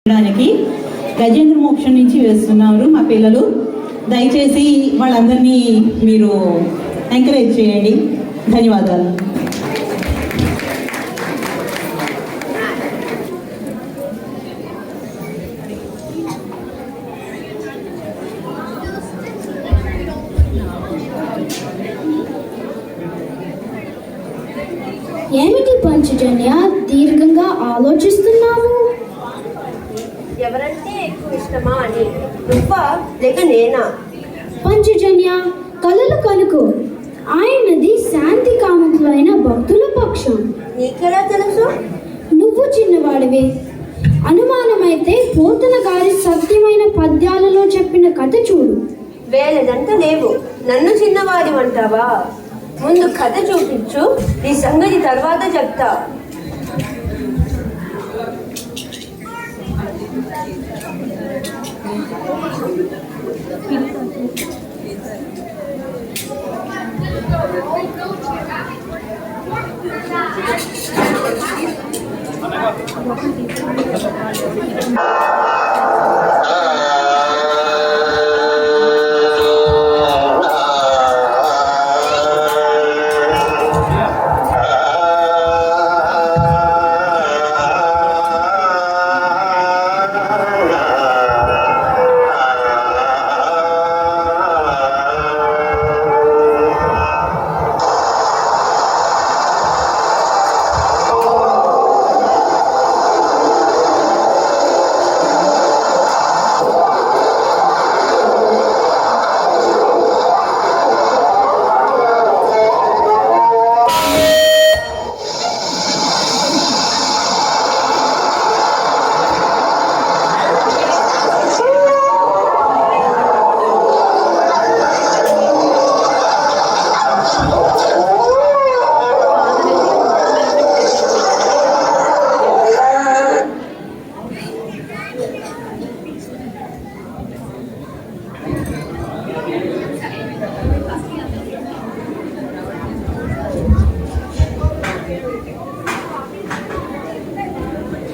చేయడానికి గజేంద్ర మోక్షం నుంచి వేస్తున్నారు మా పిల్లలు. దయచేసి వాళ్ళందరినీ మీరు ఎంకరేజ్ చేయండి. ధన్యవాదాలు. ఏమిటి పంచజన్య, దీర్ఘంగా ఆలోచిస్తున్నావు? ఎవరంటే ఎక్కువ ఇష్టమా అని. నువ్వా లేక నేనా? పంచజన్య, కలలు కనుకో. ఆయనది శాంతి కాముకులైన భక్తుల పక్షం. నీకెలా తెలుసు? నువ్వు చిన్నవాడివే. అనుమానమైతే పోతన గారి సత్యమైన పద్యాలలో చెప్పిన కథ చూడు. వేలదంతా లేవు, నన్ను చిన్నవాడి అంటావా? ముందు కథ చూపించు, ఈ సంగతి తర్వాత చెప్తా.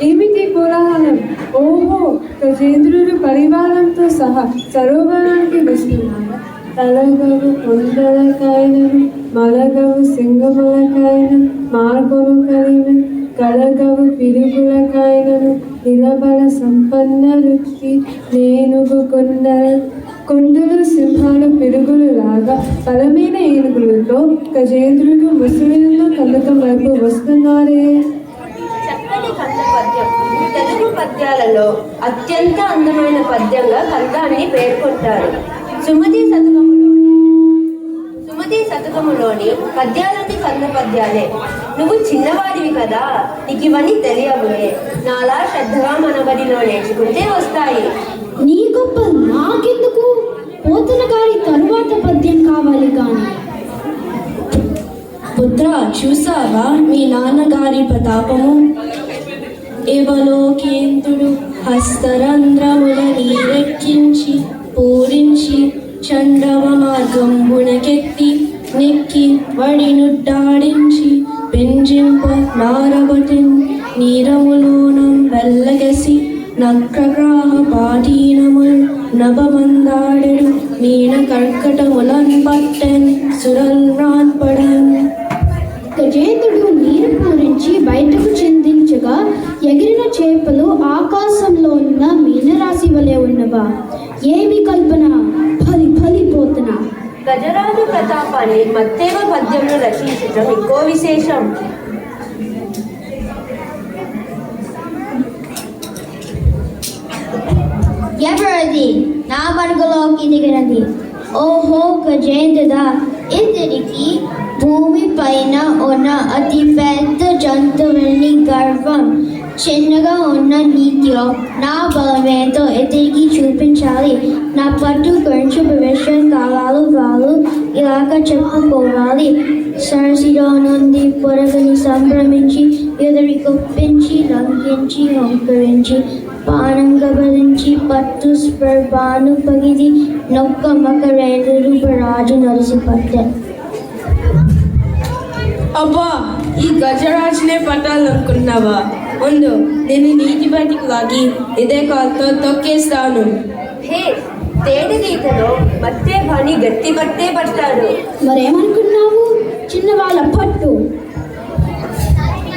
ఏమిటి కోలాహలం? ఓహో, గజేంద్రుడు పరివారంతో సహా సరోవరానికి వస్తున్నారు. తలగవు కొండలకాయలను, మలగవు సింగములకాయలను, మార్గము కలిగిన కలగవు పిరుగులకాయలను, నిలబడ సంపన్న రుచి నేనుగు కొండలు సింహాలు పిరుగులు లాగా బలమైన ఏనుగులతో గజేంద్రుడు ముసలిలో కనకం వైపు వస్తున్నారే. తెలుగు పద్యాలలో అత్యంత అందమైన పద్యంగా కందాన్ని పేర్కొంటారు. సుమతి శతకములోని పద్యాలన్నీ కంద పద్యాలే. నువ్వు చిన్నవాడివి కదా, నీకు ఇవన్నీ తెలియవులే. నాలా శ్రద్ధగా మనబడిలో నేర్చుకుంటే వస్తాయి. నీ గొప్ప నాకెందుకు? పోతన గారి తరువాత పద్యం కావాలి కానీ. పుత్ర, చూసావా మీ నాన్నగారి ప్రతాపము? ఎవలోకేంద్రుడు హస్తరంధ్రముల నీరెక్కించి పూరించి చండవ మార్గంబునకెత్తి నెక్కి వడినుడ్డాడించి పెంజింప నారబటిన్ నీరములోనం వెళ్ళగసి నక్రగ్రాహ పాఠీనముల్ నభమందాడెడు నీన కర్కటములన్ పట్టెన్ సురల్ రాన్పడన్. గజేంద్రుడు నీరు పూరించి బయటకు చిందించగా ఎగిరిన చేపలు ఆకాశంలో ఉన్న మీనరాశి వలె ఉన్నవా? ఏమి కల్పన! ఫలిపోతున్న గజరాజు ప్రతాపాన్ని మత్తేవ పద్యంలో రచించడం ఇంకో విశేషం. ఎవరది నా వర్గలోకి దిగినది? ఓహో గజేంద్రుడా, ఇతనికి భూమి పైన ఉన్న అతి పెద్ద జంతువుని గర్వం. చిన్నగా ఉన్న నీటిలో నా బలమేంతో ఇతనికి చూపించాలి. నా పట్టు గురించి భవిష్యం కాలాలు వాళ్ళు ఇలాగ చెప్పుకోవాలి. సరసిలో నుండి పొరగని సంభ్రమించి ఎదురి కొప్పించి లంఘించి హంకరించి పానంగబలించి పట్టు స్పర్భాను పగిది నొక్క మకరేంద్రుడు రాజు నలిసి పట్టే. అబ్బా, ఈ గజరాజునే పట్టాలనుకున్నావా? ఉండు, నేను నీటి బయటికి లాగి ఇదే కాలుతో తొక్కేస్తాను. హే, తేనెటీగలో మత్తే పని గట్టి పట్టే పడతాడు. మరేమనుకున్నావు? చిన్నవాళ్ళ పట్టు.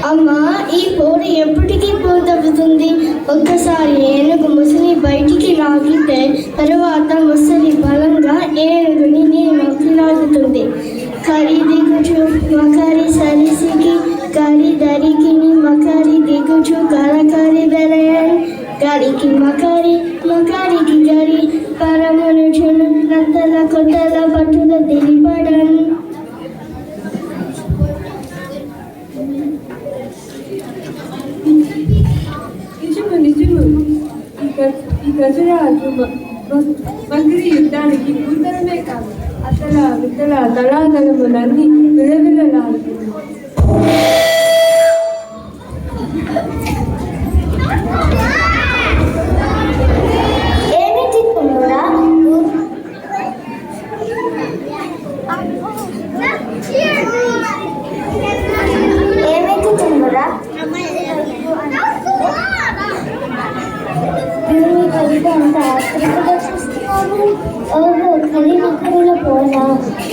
అమ్మా, ఈ కోడి ఎప్పటికీ పూర్తవుతుంది. ఒక్కసారి ఏనుగు ముసలి బయటికి లాగితే తరువాత ముసలి బలంగా ఏనుగుని నీళ్ళకి లాగుతుంది. కరి దిగుచు మకరి సరిసికి కరి దరికిని మకరి దిగుచు కరకరి బెలయన్ గరికి మకరి మకరికి గరి పరమనుచును నంతల కొత్తల పట్టుల తెలిపడన్. నిజము ఈ గజరాజు మగిరి యుద్ధానికి ఉత్తరమే కాదు, అతల విత్తల తలాతలములన్నీ విలవిలలాడుతుంది. ఏమిటి కుమ్ముడా? ఏమిటి కుమ్ముడా? భూమి కలిపి అంత ఆశ్చర్యంగా చూస్తున్నావు. ఓహో, కలిమకరుల పోల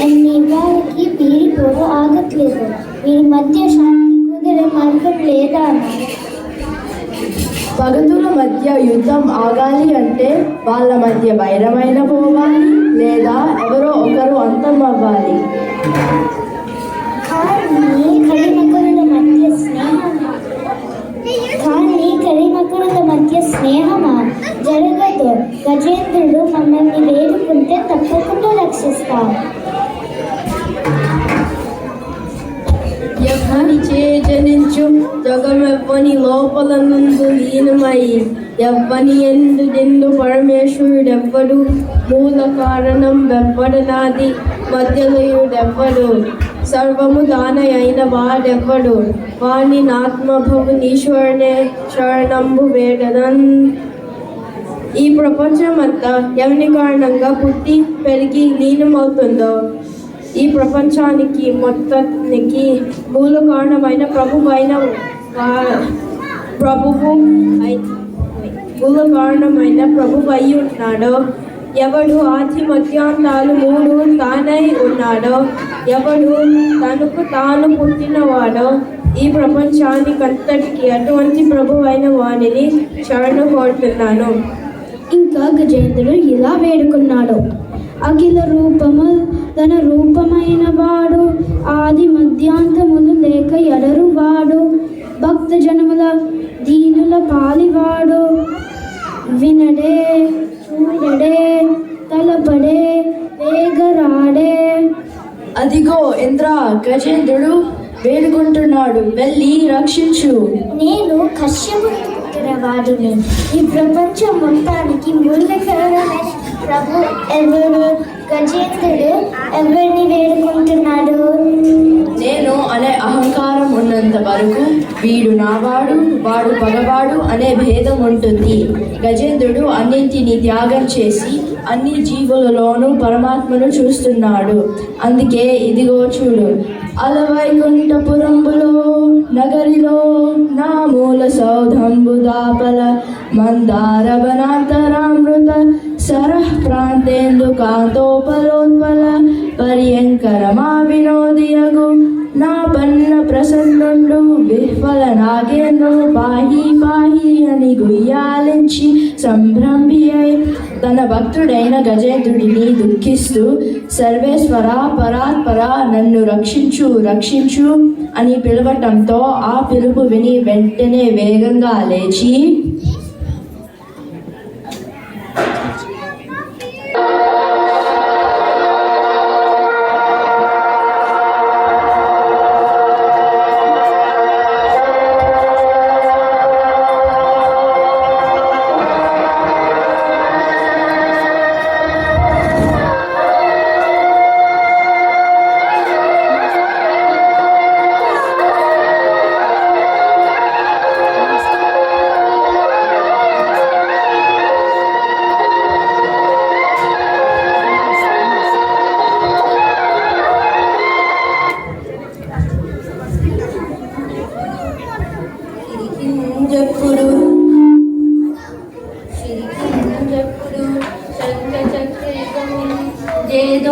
అన్ని వాళ్ళకి పీరిపోరు ఆగట్లేదు. వీరి మధ్య శాంతి కుదిరే మార్గం లేదా? పగతుల మధ్య యుద్ధం ఆగాలి అంటే వాళ్ళ మధ్య వైరమైన పోవాలి, లేదా ఎవరో ఒకరు అంతం అవ్వాలి. కానీ కలిమకరుల మధ్య స్నేహమా జరగదు. గజేంద్రుడు మమ్మల్ని వేడుకుంటే తప్పకుండా రక్షిస్తాం. ఎవ్వనిచే జనించు జగమెవ్వని లోపల నుండు లీనమై ఎవ్వని ఎందు పరమేశ్వరుడెవ్వడు మూల కారణం వెవ్వడనాది మధ్యలయుడెవ్వడు సర్వము దాన అయిన వాడెవ్వడు వాణి నాత్మభవునీశ్వరనే శరణంబు వేడనన్. ఈ ప్రపంచమంతా ఎవని కారణంగా పుట్టి పెరిగి లీనమవుతుందో ఈ ప్రపంచానికి మొత్తానికి మూల కారణమైన ప్రభువు అయి ఉన్నాడో, ఎవడు ఆది మధ్యాంతాలు మూడు తానై ఉన్నాడో, ఎవడు తనకు తాను పుట్టినవాడో ఈ ప్రపంచానికంతటికి అటువంటి ప్రభువైన వాణిని శరణు కోరుతున్నాను. ఇంకా గజేంద్రుడు ఇలా వేడుకున్నాడు. అఖిల రూపము తన రూపమైన వాడు, ఆది మధ్యాంతములు లేక ఎడరు వాడు, భక్త జనముల దీనుల పాలివాడు, వినడే చూడడే తలపడే వేగరాడే. అదిగో ఇంద్ర, గజేంద్రుడు వేడుకుంటున్నాడు, వెళ్ళి రక్షించు. నేను కశ్యపుని పుట్టిన వాడిని. ఈ ప్రపంచం మొత్తానికి మూలకరమైన ప్రభు ఎవరు? గజేంద్రుడు ఎవరిని వేడుకుంటున్నాడు? నేను అనే అహంకారం ఉన్నంత వరకు వీడు నావాడు వాడు పగవాడు అనే భేదం ఉంటుంది. గజేంద్రుడు అన్నింటినీ త్యాగం చేసి అన్ని జీవులలోనూ పరమాత్మను చూస్తున్నాడు. అందుకే ఇదిగో చూడు, అలవైకుంఠపురంబులో నగరిలో నా మూల సౌధంబుదాపల మందార వనాంతరామృత సరః ప్రాంతేందు కాంతోపలోత్పల పర్యంకరమా వినోదియగు నా పన్న ప్రసన్నుండు విహ్వల నాగేంద్రుడు పాహి పాహి అని గుయ్యాలించి సంభ్రమి అయి తన భక్తుడైన గజేంద్రుడిని దుఃఖిస్తూ సర్వేశ్వర పరాత్పర నన్ను రక్షించు రక్షించు అని పిలవటంతో ఆ పిలుపు విని వెంటనే వేగంగా లేచి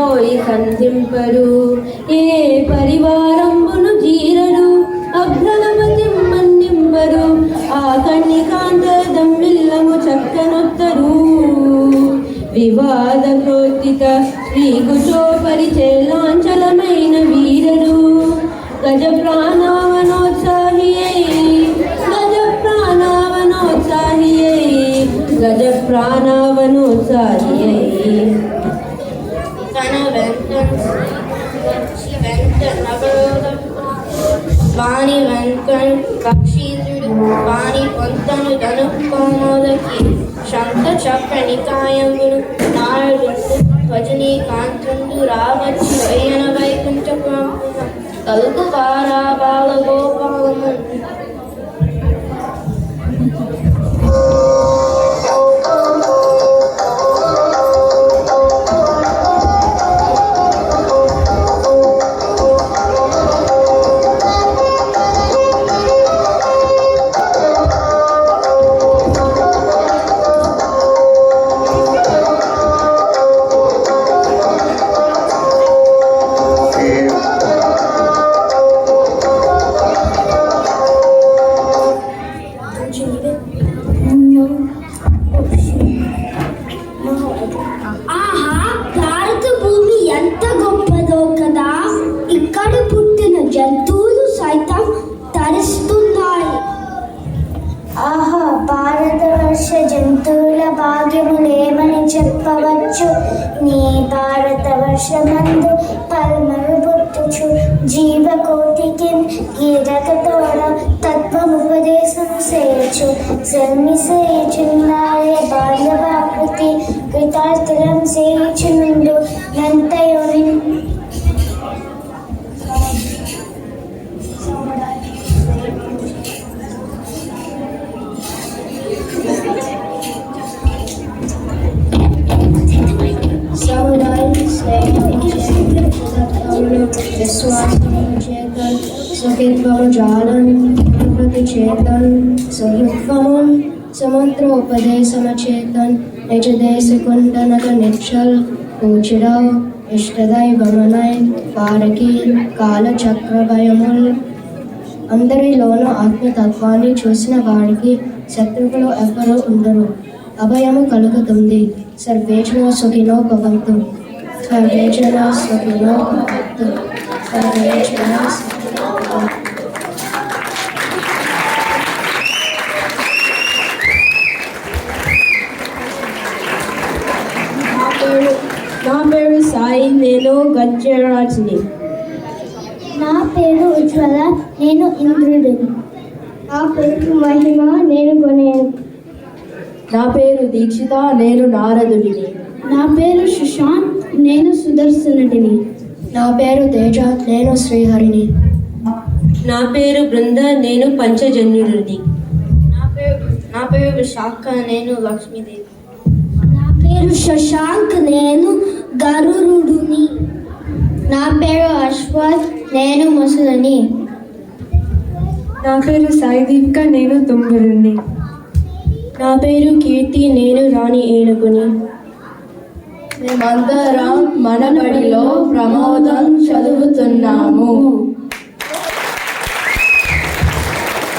పోయి సంధింపరు ఏ పరివారంబును జీరరు అభ్రగమతి మన్నింబరు ఆ కన్ని కాంతదం విల్లము చక్కనొత్తరు వివాద ప్రోత్తిత శ్రీకుచో పరిచయలాంచలమైన వీరరు గజ ప్రాణవనోత్సాహియై గజ ప్రాణవనోత్సాహియై గజ ప్రాణవనోత్సాహియై తన వెంట వాణి వెంకన్ పక్షీధుడు వాణి పొంతను ధనుకోమోదకి శంఖ చక్ర నికాయముడు నారదుడు రజనీకాంతుండు రావచ్చు అయ్యన వైకుంఠపు తలుపు పారాబాల గోపాలము ఆహా భారత భూమి ఎంత గొప్పదో కదా ఇక్కడ పుట్టిన జంతువులు సైతం తరిస్తున్నాయి ఆహా భారతవర్ష జంతువుల భాగ్యములేమని చెప్పవచ్చు నీ భారతవర్షమందు పల్మలు పుట్టుచు జీవకోటికి గీరకతోడ తత్వముపదేశం చేయొచ్చు జన్మిసేయుచున్నాయ బాల్యవాకృతి కృతార్థులం చేయుచునుండు నంతయుని చేతన్ సహృత్వమం సముద్రోపదేశమచేతన్ నిజ దేశకుండనక నిచ్చల్ పూచిరావ్ ఇష్టదైవమనై వారికి కాలచక్రభయముల్ అందరిలోనూ ఆత్మతత్వాన్ని చూసిన వారికి శత్రువులు ఎవ్వరూ ఉండరు అభయము కలుగుతుంది సర్వేజన సుఖినో భవంతు సర్వేజన సుఖినో భవంతు సర్వేజన సుఖినో భవంతు. నా పేరు సాయి నేను గజ్జరాజ్ని నా పేరు ఉజ్వల నేను ఇంద్రుడిని నా పేరు మహిమ నేను కొనేను నా పేరు దీక్షిత నేను నారదుడిని నా పేరు సుశాంత్ నేను సుదర్శనుడిని నా పేరు తేజ నేను శ్రీహరిని నా పేరు బృంద నేను పంచజన్యుడిని నా పేరు విశాఖ నేను లక్ష్మీదేవి నా పేరు శశాంక్ నేను గరుడుని నా పేరు అశ్వత్ నేను ముసలని నా పేరు సాయిదీప్క నేను తుంగురుని నా పేరు కీర్తి నేను రాణి ఏనుగుని మేమందరం మన బడిలో ప్రమోదం చదువుతున్నాము